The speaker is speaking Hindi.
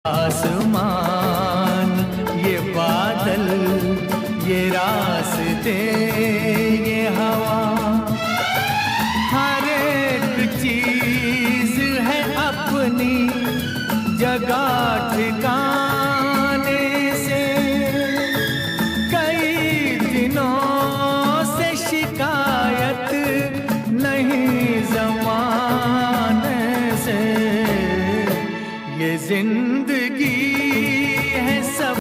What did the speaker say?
आसमान, ये बादल, ये रास्ते, ये हवा, हर एक चीज है अपनी जगह ठिकाने से। कई दिनों से शिकायत नहीं ज़माने से, ये जिंदगी